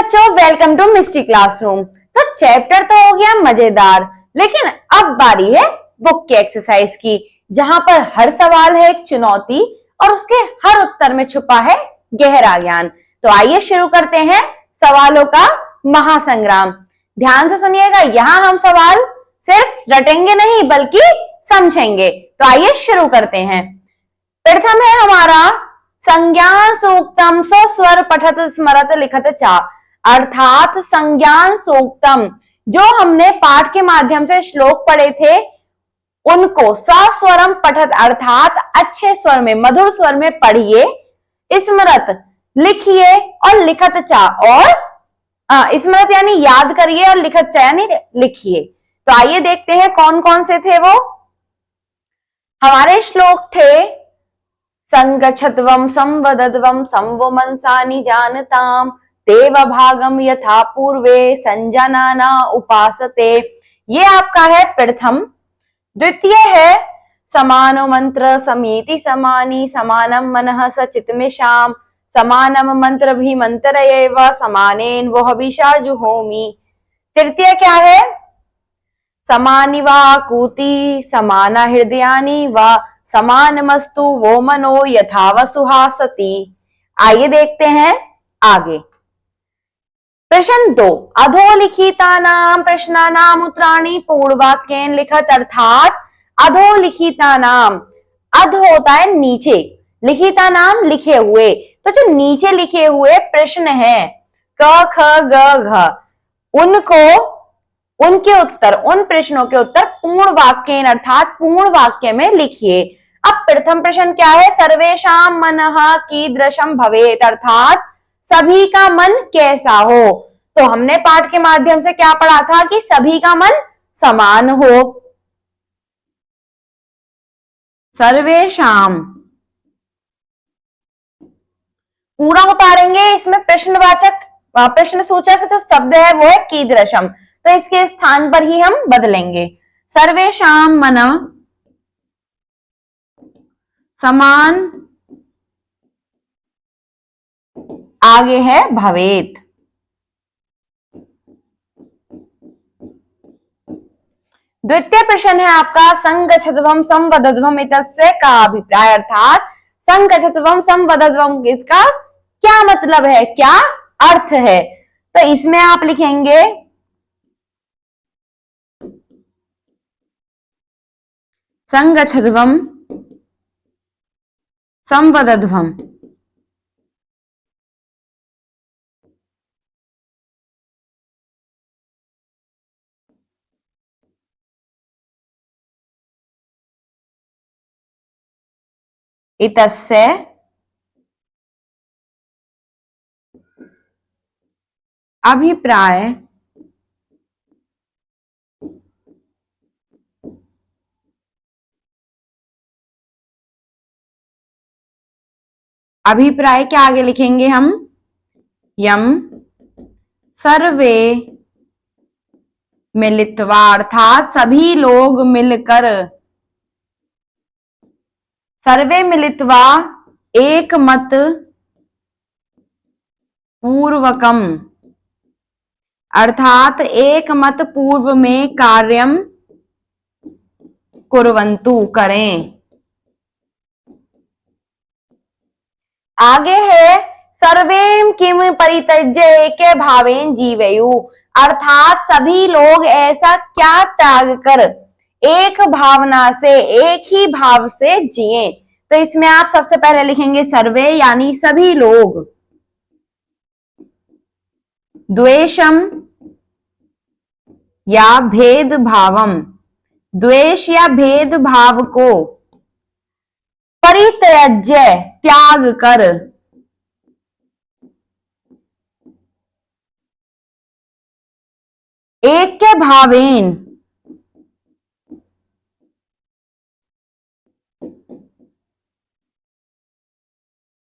बच्चों, welcome to Misty classroom. तो chapter तो हो गया मजेदार, लेकिन अब बारी है बुक की एक्सरसाइज की, जहां पर हर सवाल है एक चुनौती और उसके हर उत्तर में छुपा है गहरा ज्ञान। तो आइए शुरू करते हैं सवालों का महासंग्राम। ध्यान से सुनिएगा, यहाँ हम सवाल सिर्फ रटेंगे नहीं बल्कि समझेंगे। तो आइए शुरू करते हैं। प्रथम है हमारा संज्ञान सूक्तम स्वस्वर पठत स्मरत लिखत चा, अर्थात संज्ञान सूक्तम जो हमने पाठ के माध्यम से श्लोक पढ़े थे उनको सस्वरम पठत अर्थात अच्छे स्वर में, मधुर स्वर में पढ़िए, स्मरत लिखिए और लिखत चा, और स्मरत यानी याद करिए और लिखत चा यानी लिखिए। तो आइए देखते हैं कौन कौन से थे वो। हमारे श्लोक थे संगच्छध्वं संवदध्वं संवो मनसानि जानताम तेव भागम यथा पूर्वे संजनाना उपासते। ये आपका है प्रथम। द्वितीय है समानो मंत्र समीति समानी समानम मनः सचितमेषाम समानम मंत्र भी मंत्र एव समानेन वो हविषा जुहोमि। तृतीय क्या है? समानि वा कूति समाना हृदयानि वा समानमस्तु वो मनो यथा वसुहासति। आइए देखते हैं आगे। प्रश्न 2, अधोलिखितानाम प्रश्नानाम उत्तराणि पूर्णवाक्येन लिखत, अर्थात अधोलिखितानाम, अध होता है नीचे, लिखिता नाम लिखे हुए, तो जो नीचे लिखे हुए प्रश्न है क ख ग घ, उनको उनके उत्तर, उन प्रश्नों के उत्तर पूर्ण वाक्य अर्थात पूर्ण वाक्य में लिखिए। अब प्रथम प्रश्न क्या है? सर्वेषां मनः कीदृशं भवेत्, अर्थात सभी का मन कैसा हो। तो हमने पाठ के माध्यम से क्या पढ़ा था कि सभी का मन समान हो। सर्वेषां पूरा उतारेंगे, इसमें प्रश्नवाचक प्रश्न सूचक जो शब्द है वो है कीदृशम, तो इसके स्थान पर ही हम बदलेंगे। सर्वेषां मनः समान, आगे है भवेत। द्वितीय प्रश्न है आपका संगच्छध्वं संवदध्वं इत्यस्य का अभिप्राय, अर्थात संगच्छध्वं संवदध्वं इसका क्या मतलब है, क्या अर्थ है। तो इसमें आप लिखेंगे संगच्छध्वं संवदध्वं इतस्य अभिप्राय अभिप्राय के आगे लिखेंगे हम यम सर्वे मिलित्वा, अर्थात सभी लोग मिलकर, सर्वे मिलित्वा एक मत पूर्वकम, अर्थात एक मत पूर्व में कार्यम कुर्वन्तु करें। आगे है सर्वेम किम परित्यज्य एके भावेन जीवेयु, अर्थात सभी लोग ऐसा क्या त्याग कर एक भावना से, एक ही भाव से जिए। तो इसमें आप सबसे पहले लिखेंगे सर्वे यानी सभी लोग, द्वेषम या भेदभावम, द्वेष या भेदभाव को परित्यज्य त्याग कर ऐक्य भावेन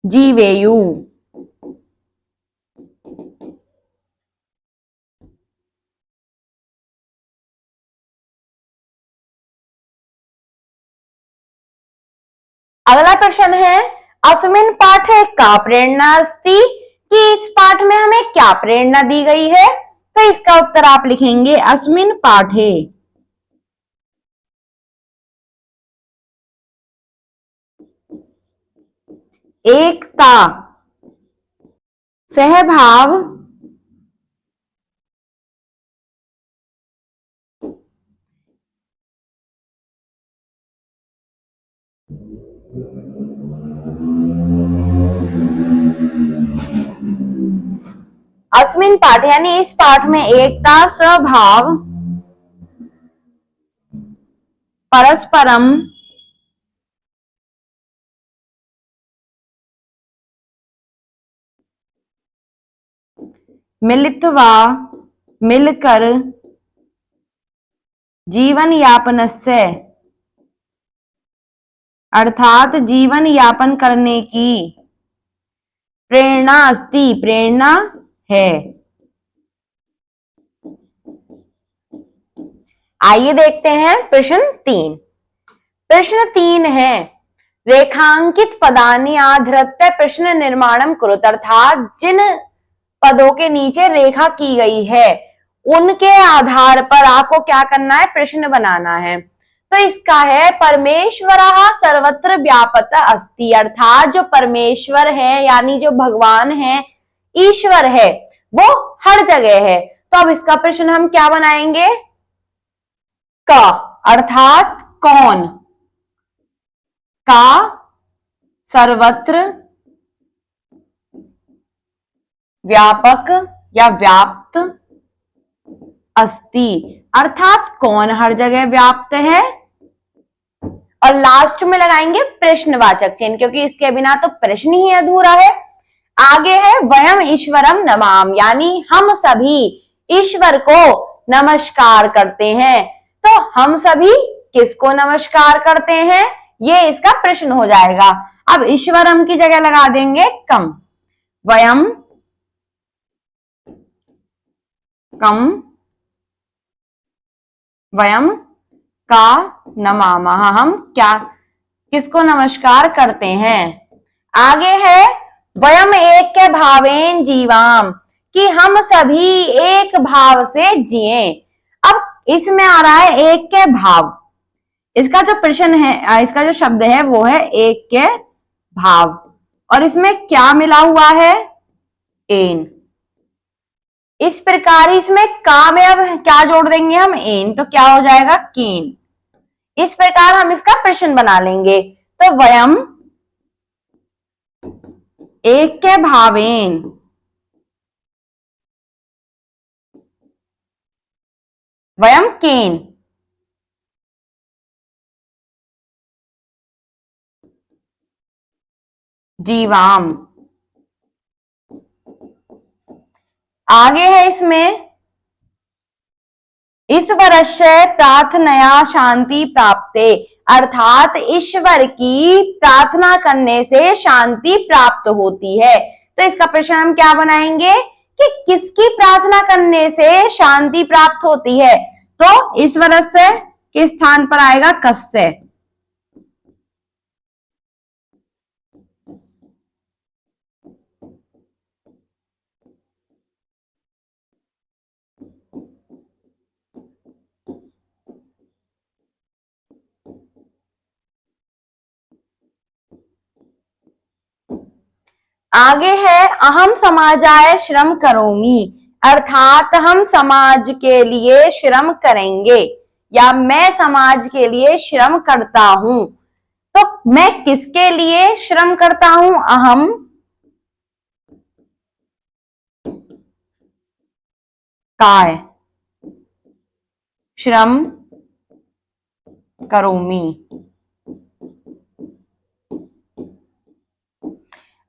जीवेयु। अगला प्रश्न है अस्मिन् पाठे का प्रेरणा अस्ति कि इस पाठ में हमें क्या प्रेरणा दी गई है। तो इसका उत्तर आप लिखेंगे अस्मिन् पाठे एकता सहभाव अस्मिन् पाठ यानी इस पाठ में एकता स्वभाव परस्परम मिलित्वा मिलकर जीवन यापनस्य अर्थात जीवन यापन करने की प्रेरणा अस्ति प्रेरणा है। आइए देखते हैं प्रश्न 3। प्रश्न 3 है रेखांकित पदानि आधृत्य प्रश्न निर्माणम कुरुत अर्थात जिन पदों के नीचे रेखा की गई है उनके आधार पर आपको क्या करना है, प्रश्न बनाना है। तो इसका है परमेश्वरः सर्वत्र व्यापत अस्ति अर्थात जो परमेश्वर है यानी जो भगवान है ईश्वर है वो हर जगह है। तो अब इसका प्रश्न हम क्या बनाएंगे, का अर्थात कौन, का सर्वत्र व्यापक या व्याप्त अस्ति अर्थात कौन हर जगह व्याप्त है। और लास्ट में लगाएंगे प्रश्नवाचक चिन्ह क्योंकि इसके बिना तो प्रश्न ही अधूरा है। आगे है वयम ईश्वरम नमाम यानी हम सभी ईश्वर को नमस्कार करते हैं। तो हम सभी किसको नमस्कार करते हैं ये इसका प्रश्न हो जाएगा। अब ईश्वरम की जगह लगा देंगे कम, वयम कम वयम का नमामः हम क्या किसको नमस्कार करते हैं। आगे है वयम एक भावेन जीवाम कि हम सभी एक भाव से जिए। अब इसमें आ रहा है एक के भाव, इसका जो प्रश्न है इसका जो शब्द है वो है एक के भाव और इसमें क्या मिला हुआ है, एन। इस प्रकार इसमें का में अब क्या जोड़ देंगे हम, एन, तो क्या हो जाएगा कीन। इस प्रकार हम इसका प्रश्न बना लेंगे। तो वयम एक के भावेन वयम केन जीवाम। आगे है इसमें ईश्वरस्य प्रार्थनया शांति प्राप्ते अर्थात ईश्वर की प्रार्थना करने से शांति प्राप्त होती है। तो इसका प्रश्न हम क्या बनाएंगे कि किसकी प्रार्थना करने से शांति प्राप्त होती है। तो ईश्वरस्य किस स्थान पर आएगा, कस्य। आगे है अहम समाजाय श्रम करोमि अर्थात हम समाज के लिए श्रम करेंगे या मैं समाज के लिए श्रम करता हूं। तो मैं किसके लिए श्रम करता हूं, अहम काय श्रम करोमि।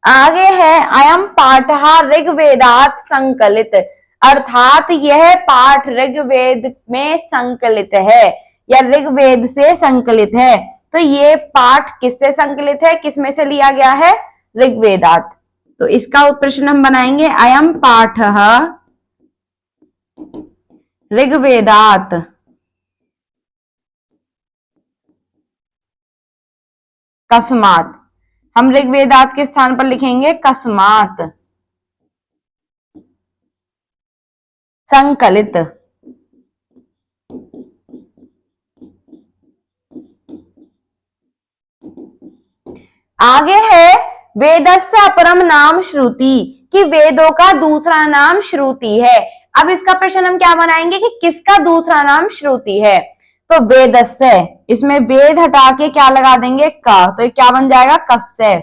आगे है अयम पाठ ऋग्वेदात संकलित अर्थात यह पाठ ऋग्वेद में संकलित है या ऋग्वेद से संकलित है। तो ये पाठ किससे संकलित है, किसमें से लिया गया है, ऋग्वेदात। तो इसका प्रश्न हम बनाएंगे अयम पाठ ऋग्वेदात कस्मात। हम ऋग्वेदात के स्थान पर लिखेंगे कस्मात। संकलित। आगे है वेदस्य अपरम नाम श्रुति, कि वेदों का दूसरा नाम श्रुति है। अब इसका प्रश्न हम क्या बनाएंगे कि किसका दूसरा नाम श्रुति है। तो वेदस्य, इसमें वेद हटा के क्या लगा देंगे का, तो ये क्या बन जाएगा कस्य।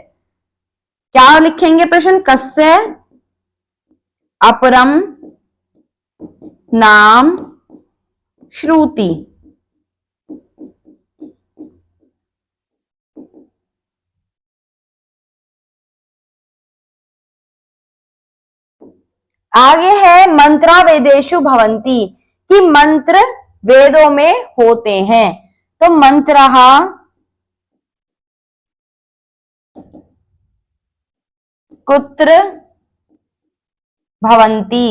क्या लिखेंगे प्रश्न, कस्य अपरम नाम श्रुति। आगे है मंत्रा वेदेशु भवंती, कि मंत्र वेदों में होते हैं। तो मंत्रः कुत्र भवंती,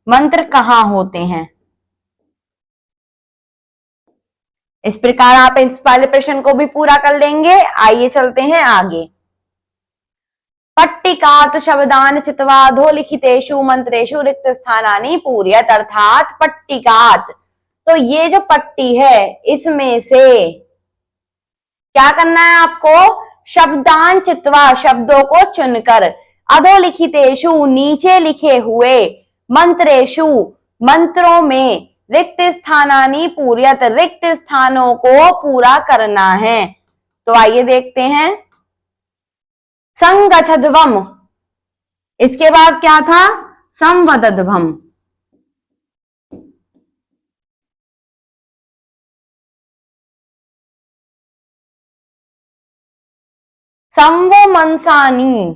मंत्र कहां होते हैं। इस प्रकार आप इस वाले प्रश्न को भी पूरा कर लेंगे। आइए चलते हैं आगे। पट्टिकात शब्दान चित्वाधो लिखितेषु मंत्रेषु रिक्त स्थानानि पूरयत, अर्थात पट्टिकात, तो ये जो पट्टी है इसमें से क्या करना है आपको, शब्दान चित्वा, शब्दों को चुनकर, अधोलिखितेषु, नीचे लिखे हुए, मंत्रेषु, मंत्रों में, रिक्त स्थानानि पूरयत, रिक्त स्थानों को पूरा करना है। तो आइए देखते हैं। संगच्छध्वम, इसके बाद क्या था, संवदध्वम। संवो मनसानी,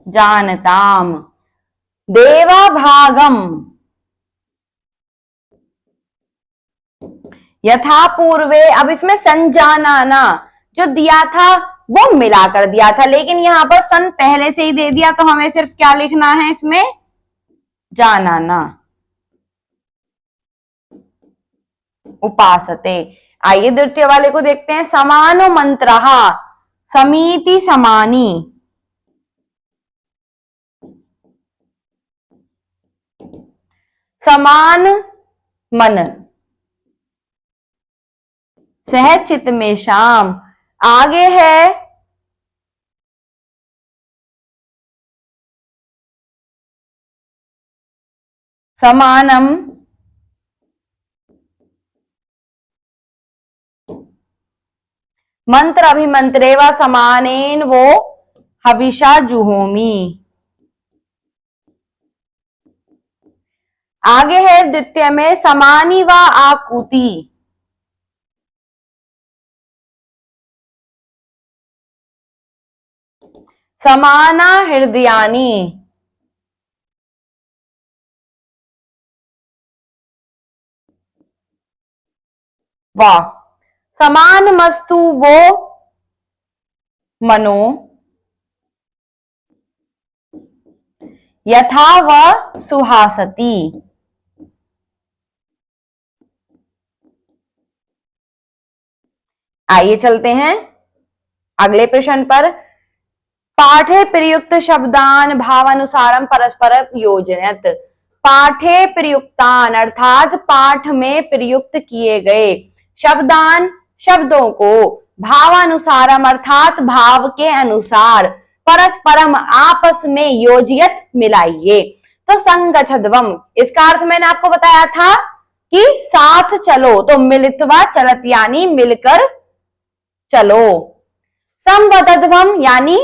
जानताम। देवा भागम, यथा पूर्वे, अब इसमें संजानाना जो दिया था वो मिलाकर दिया था, लेकिन यहां पर सन पहले से ही दे दिया, तो हमें सिर्फ क्या लिखना है इसमें, जानाना। उपासते। आइए द्वितीय वाले को देखते हैं। समानो मंत्रः, समीति समानी, समान मन, सहचित में शाम। आगे है समानम, मंत्र अभिमंत्रे व समानेन वो हविषा जुहोमी। आगे है द्वितीय में समानी व आकुति, समाना हृदयानी, वाह। समान मस्तु वो मनो, यथा व सुहासती। आइए चलते हैं अगले प्रश्न पर। पाठे प्रयुक्त शब्दान भावानुसारम परस्पर योजयत, पाठे प्रयुक्तान अर्थात पाठ में प्रयुक्त किए गए, शब्दान शब्दों को, भावानुसारम अर्थात भाव के अनुसार, परस्परम आपस में, योजियत मिलाइए। तो संगच्छध्वम, इसका अर्थ मैंने आपको बताया था कि साथ चलो, तो मिलित्वा चलत यानी मिलकर चलो। संवदध्वम यानी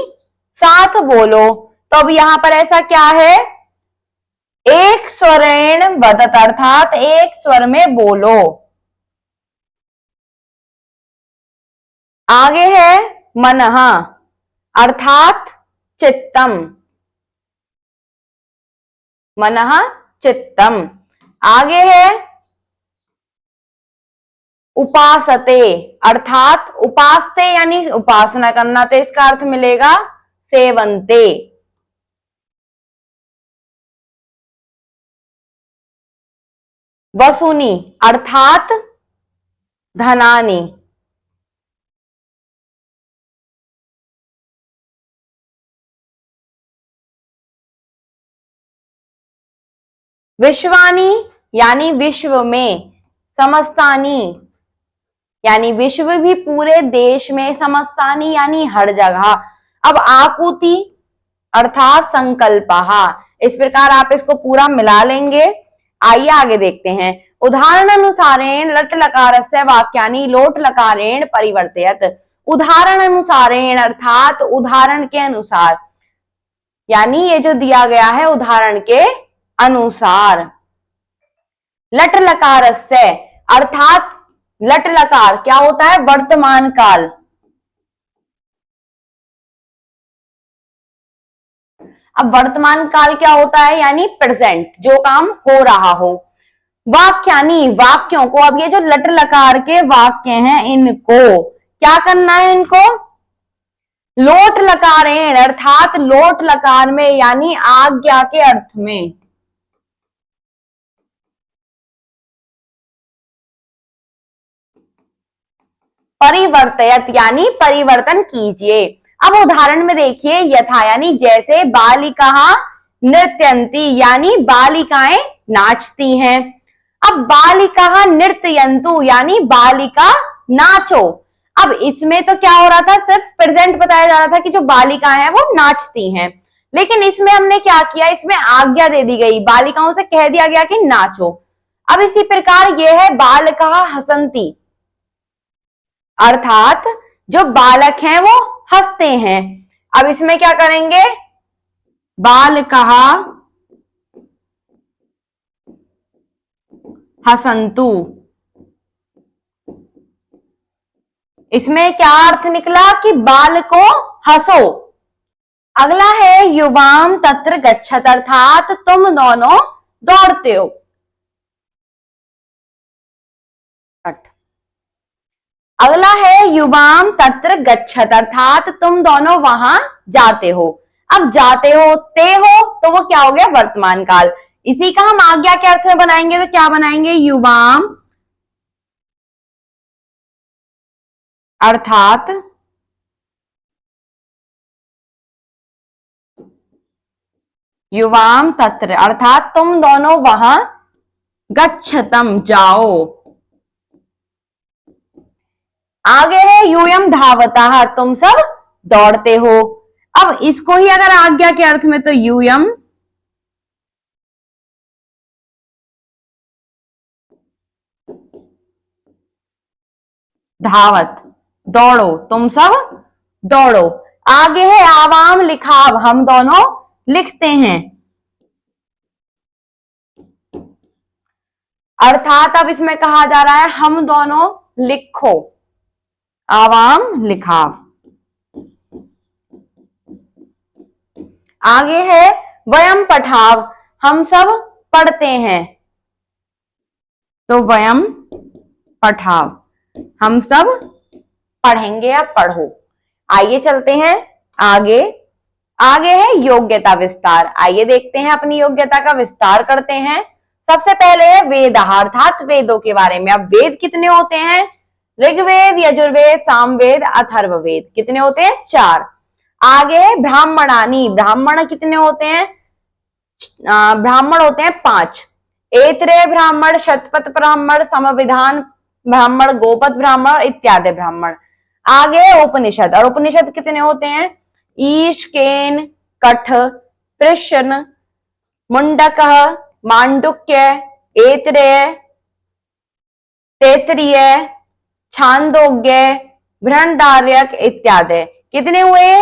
साथ बोलो, तो अब यहां पर ऐसा क्या है, एक स्वरेण वदत अर्थात एक स्वर में बोलो। आगे है मनः अर्थात चित्तम, मनः चित्तम। आगे है उपासते अर्थात उपासते यानी उपासना करना, तो इसका अर्थ मिलेगा सेवन्ते। वसुनी अर्थात धनानी, विश्वानी यानी विश्व में, समस्तानी यानी विश्व भी पूरे देश में, समस्तानी यानी हर जगह। अब आकुति अर्थात संकल्पहा, इस प्रकार आप इसको पूरा मिला लेंगे। आइए आगे देखते हैं। उदाहरण अनुसारेण लट लकारस्य वाक्यानि लोट लकारेण परिवर्तयत। उदाहरण अनुसारेण अर्थात उदाहरण के अनुसार, यानी ये जो दिया गया है उदाहरण के अनुसार। लट लकारस्य अर्थात लट लकार क्या होता है? वर्तमान काल। अब वर्तमान काल क्या होता है? यानी प्रेजेंट, जो काम हो रहा हो। वाक्यानी वाक्यों को, अब ये जो लट लकार के वाक्य हैं इनको क्या करना है? इनको लोट लकारेण अर्थात लोट लकार में यानी आज्ञा के अर्थ में। परिवर्तयत यानी परिवर्तन कीजिए। अब उदाहरण में देखिए, यथा यानी जैसे, बालिका नृत्यंती यानी बालिकाएं नाचती हैं। अब बालिका नृत्यंतु यानी बालिका नाचो। अब इसमें तो क्या हो रहा था? सिर्फ प्रेजेंट बताया जा रहा था कि जो बालिकाएं हैं वो नाचती हैं, लेकिन इसमें हमने क्या किया? इसमें आज्ञा दे दी गई, बालिकाओं से कह दिया गया कि नाचो। अब इसी प्रकार यह है बालिका हसंती, अर्थात जो बालक हैं वो हंसते हैं। अब इसमें क्या करेंगे? बालिका हसंतु, इसमें क्या अर्थ निकला? कि बालको हंसो। अगला है युवाम तत्र गच्छत अर्थात तुम दोनों दौड़ते हो। अगला है युवाम तत्र गच्छत अर्थात तुम दोनों वहां जाते हो। अब जाते हो तो वो क्या हो गया? वर्तमान काल। इसी का हम आज्ञा के अर्थ में बनाएंगे तो क्या बनाएंगे? युवाम अर्थात युवाम तत्र अर्थात तुम दोनों वहां, गच्छतम जाओ। आगे है यूयम धावता तुम सब दौड़ते हो। अब इसको ही अगर आज्ञा के अर्थ में तो यूयम धावत दौड़ो, तुम सब दौड़ो। आगे है आवाम लिखाव हम दोनों लिखते हैं, अर्थात अब इसमें कहा जा रहा है हम दोनों लिखो, आवाम लिखाव। आगे है वयम पठाव हम सब पढ़ते हैं, तो वयम पठाव हम सब पढ़ेंगे या पढ़ो। आइए चलते हैं आगे। आगे है योग्यता विस्तार। आइए देखते हैं, अपनी योग्यता का विस्तार करते हैं। सबसे पहले है वेद अर्थात वेदों के बारे में। अब वेद कितने होते हैं? ऋग्वेद, यजुर्वेद, सामवेद, अथर्ववेद। कितने होते हैं? 4। आगे है ब्राह्मणानी, ब्राह्मण कितने होते हैं? ब्राह्मण होते हैं 5। ऐत्रेय ब्राह्मण, शतपथ ब्राह्मण, समविधान ब्राह्मण, गोपद ब्राह्मण इत्यादि ब्राह्मण। आगे उपनिषद, और उपनिषद कितने होते हैं? ईश, केन, कठ, प्रश्न, मुंडक, मांडुक्य, ऐत्रेय, तैत्तिरीय, छांदोग्य, बृहदारण्यक इत्यादि। कितने हुए?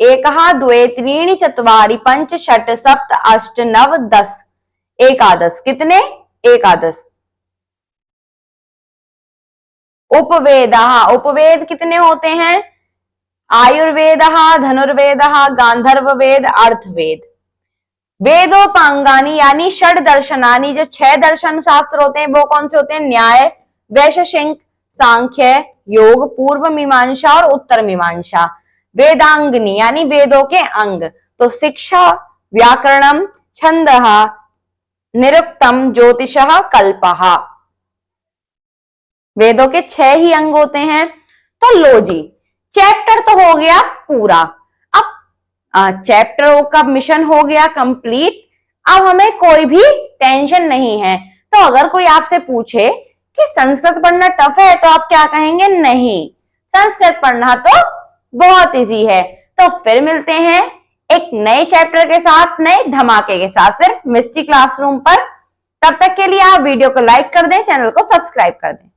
1, 2, 3, 4, 5, 6, 7, 8, 9, 10, एकादश। कितने? एकादश। उपवेद, उपवेद कितने होते हैं? आयुर्वेद, धनुर्वेद, गांधर्व वेद, अर्थवेद। वेदोपांगानी यानी षड दर्शनानी, जो 6 दर्शन शास्त्र होते हैं वो कौन से होते हैं? न्याय, वैशेषिक, सांख्य, योग, पूर्व मीमांसा और उत्तर मीमांसा। वेदांगनी यानी वेदों के अंग, तो शिक्षा, व्याकरणम, छंदः, निरुक्तम, ज्योतिषः, कल्पः। वेदों के 6 ही अंग होते हैं। तो लो जी, चैप्टर तो हो गया पूरा। अब चैप्टर का मिशन हो गया कंप्लीट। अब हमें कोई भी टेंशन नहीं है। तो अगर कोई आपसे पूछे कि संस्कृत पढ़ना टफ है तो आप क्या कहेंगे? नहीं, संस्कृत पढ़ना तो बहुत इजी है। तो फिर मिलते हैं एक नए चैप्टर के साथ, नए धमाके के साथ, सिर्फ मिस्टी क्लासरूम पर। तब तक के लिए आप वीडियो को लाइक कर दें, चैनल को सब्सक्राइब कर दें।